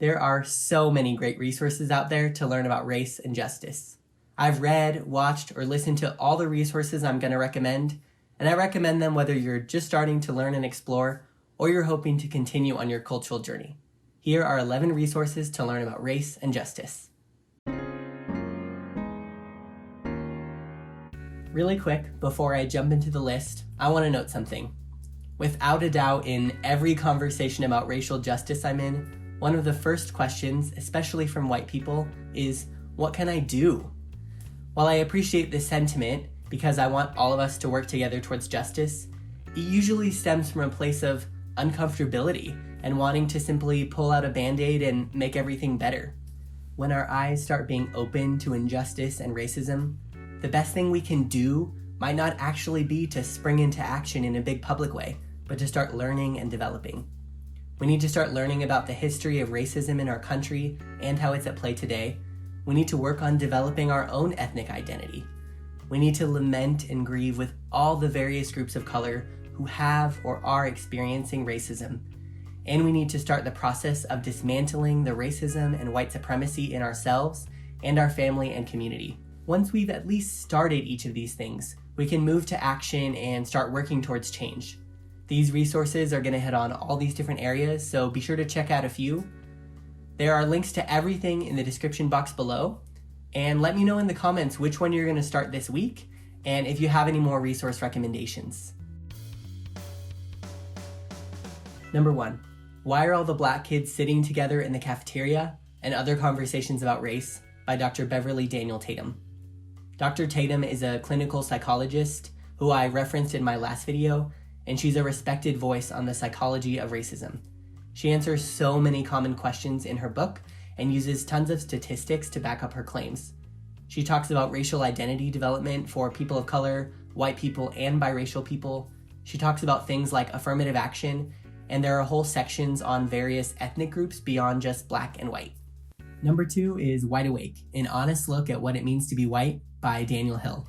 There are so many great resources out there to learn about race and justice. I've read, watched, or listened to all the resources I'm going to recommend, and I recommend them whether you're just starting to learn and explore or you're hoping to continue on your cultural journey. Here are 11 resources to learn about race and justice. Really quick, before I jump into the list, I want to note something. Without a doubt, in every conversation about racial justice I'm in, one of the first questions, especially from white people, is, what can I do? While I appreciate this sentiment, because I want all of us to work together towards justice, it usually stems from a place of uncomfortability and wanting to simply pull out a Band-Aid and make everything better. When our eyes start being open to injustice and racism, the best thing we can do might not actually be to spring into action in a big public way, but to start learning and developing. We need to start learning about the history of racism in our country and how it's at play today. We need to work on developing our own ethnic identity. We need to lament and grieve with all the various groups of color who have or are experiencing racism. And we need to start the process of dismantling the racism and white supremacy in ourselves and our family and community. Once we've at least started each of these things, we can move to action and start working towards change. These resources are going to hit on all these different areas, so be sure to check out a few. There are links to everything in the description box below, and let me know in the comments which one you're going to start this week, and if you have any more resource recommendations. Number 1. Why Are All the Black Kids Sitting Together in the Cafeteria? And Other Conversations About Race by Dr. Beverly Daniel Tatum. Dr. Tatum is a clinical psychologist who I referenced in my last video, and she's a respected voice on the psychology of racism. She answers so many common questions in her book and uses tons of statistics to back up her claims. She talks about racial identity development for people of color, white people, and biracial people. She talks about things like affirmative action, and there are whole sections on various ethnic groups beyond just black and white. Number 2 is White Awake, an honest look at what it means to be white by Daniel Hill.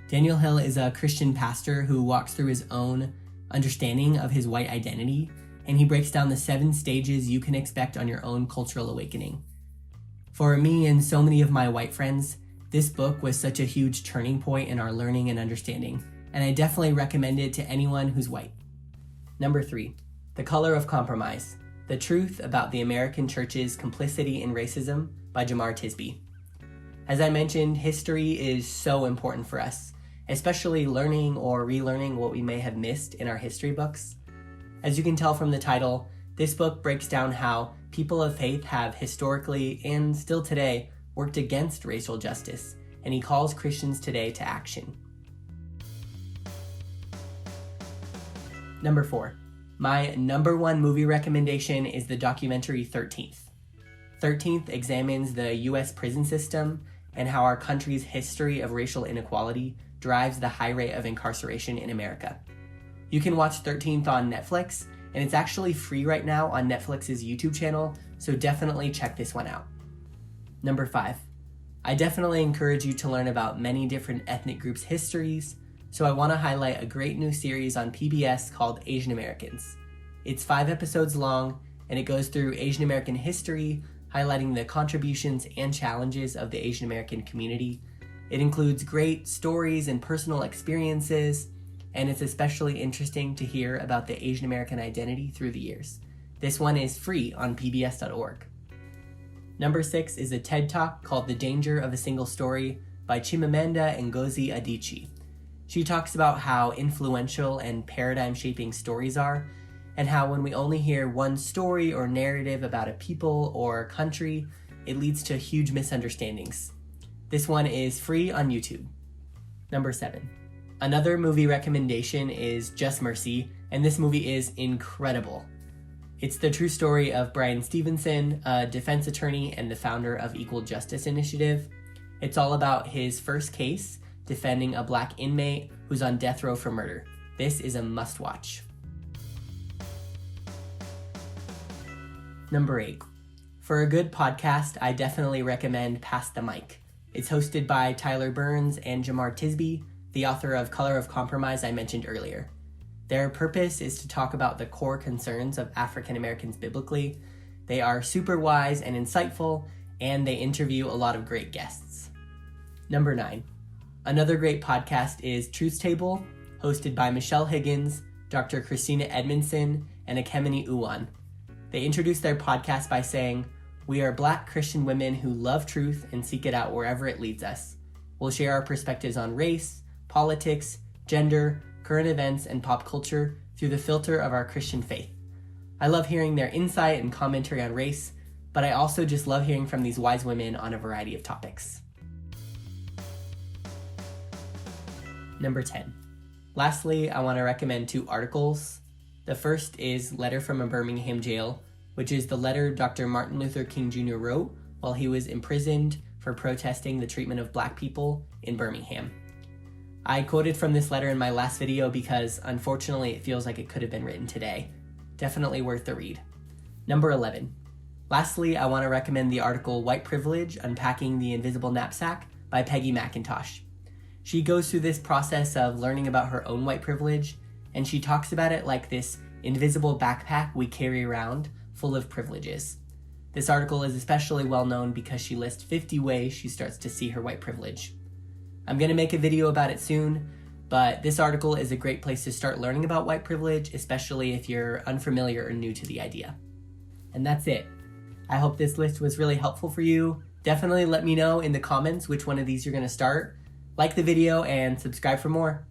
Daniel Hill is a Christian pastor who walks through his own understanding of his white identity, and he breaks down the 7 stages you can expect on your own cultural awakening. For me and so many of my white friends, this book was such a huge turning point in our learning and understanding, and I definitely recommend it to anyone who's white. Number 3, The Color of Compromise, The Truth About the American Church's Complicity in Racism by Jemar Tisby. As I mentioned, history is so important for us, especially learning or relearning what we may have missed in our history books. As you can tell from the title, this book breaks down how people of faith have historically and still today worked against racial justice, and he calls Christians today to action. Number 4. My number 1 movie recommendation is the documentary 13th. 13th examines the US prison system and how our country's history of racial inequality drives the high rate of incarceration in America. You can watch 13th on Netflix, and it's actually free right now on Netflix's YouTube channel, so definitely check this one out. Number 5. I definitely encourage you to learn about many different ethnic groups' histories, so I want to highlight a great new series on PBS called Asian Americans. It's 5 episodes long, and it goes through Asian American history, highlighting the contributions and challenges of the Asian American community. It includes great stories and personal experiences, and it's especially interesting to hear about the Asian American identity through the years. This one is free on pbs.org. Number 6 is a TED Talk called The Danger of a Single Story by Chimamanda Ngozi Adichie. She talks about how influential and paradigm-shaping stories are, and how when we only hear one story or narrative about a people or country, it leads to huge misunderstandings. This one is free on YouTube. Number 7. Another movie recommendation is Just Mercy, and this movie is incredible. It's the true story of Bryan Stevenson, a defense attorney and the founder of Equal Justice Initiative. It's all about his first case defending a black inmate who's on death row for murder. This is a must-watch. Number 8. For a good podcast, I definitely recommend Pass the Mic. It's hosted by Tyler Burns and Jemar Tisby, the author of Color of Compromise I mentioned earlier. Their purpose is to talk about the core concerns of African Americans biblically, They are super wise and insightful, and they interview a lot of great guests. Number 9. Another great podcast is Truth Table, hosted by Michelle Higgins, Dr. Christina Edmondson, and Ekemini Uwan. They introduce their podcast by saying, "We are Black Christian women who love truth and seek it out wherever it leads us. We'll share our perspectives on race, politics, gender, current events, and pop culture through the filter of our Christian faith." I love hearing their insight and commentary on race, but I also just love hearing from these wise women on a variety of topics. Number 10. Lastly, I want to recommend 2 articles. The first is Letter from a Birmingham Jail, which is the letter Dr. Martin Luther King Jr. wrote while he was imprisoned for protesting the treatment of Black people in Birmingham. I quoted from this letter in my last video because unfortunately it feels like it could have been written today. Definitely worth the read. Number 11. Lastly, I want to recommend the article White Privilege: Unpacking the Invisible Knapsack by Peggy McIntosh. She goes through this process of learning about her own white privilege, and she talks about it like this invisible backpack we carry around full of privileges. This article is especially well known because she lists 50 ways she starts to see her white privilege. I'm going to make a video about it soon, but this article is a great place to start learning about white privilege, especially if you're unfamiliar or new to the idea. And that's it. I hope this list was really helpful for you. Definitely let me know in the comments which one of these you're going to start. Like the video and subscribe for more.